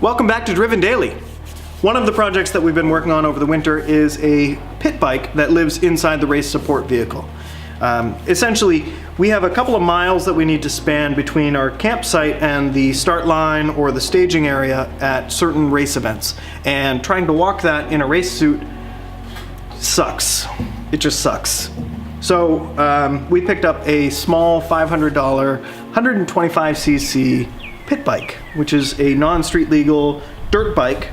Welcome back to Driven Daily. One of the projects that we've been working on over the winter is a pit bike that lives inside the race support vehicle. Essentially, we have a couple of miles that we need to span between our campsite and the start line or the staging area at certain race events. And trying to walk that in a race suit sucks. It just sucks. So we picked up a small $500 125cc pit bike, which is a non-street legal dirt bike.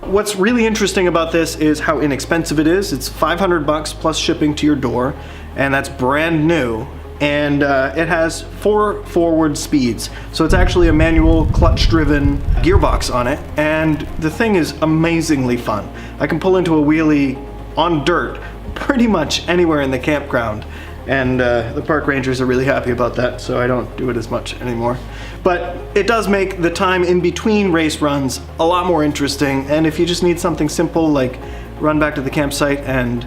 What's really interesting about this is how inexpensive it is. It's $500 plus shipping to your door, and that's brand new. And it has 4 forward speeds. So it's actually a manual clutch-driven gearbox on it, and the thing is amazingly fun. I can pull into a wheelie on dirt pretty much anywhere in the campground. And the park rangers are really happy about that, so I don't do it as much anymore. But it does make the time in between race runs a lot more interesting, and if you just need something simple like run back to the campsite and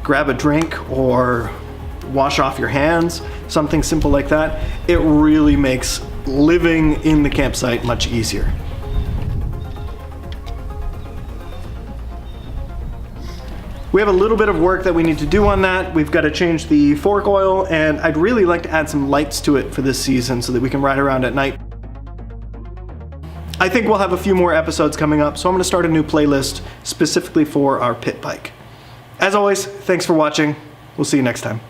grab a drink or wash off your hands, something simple like that, it really makes living in the campsite much easier. We have a little bit of work that we need to do on that. We've got to change the fork oil, and I'd really like to add some lights to it for this season so that we can ride around at night. I think we'll have a few more episodes coming up, so I'm going to start a new playlist specifically for our pit bike. As always, thanks for watching. We'll see you next time.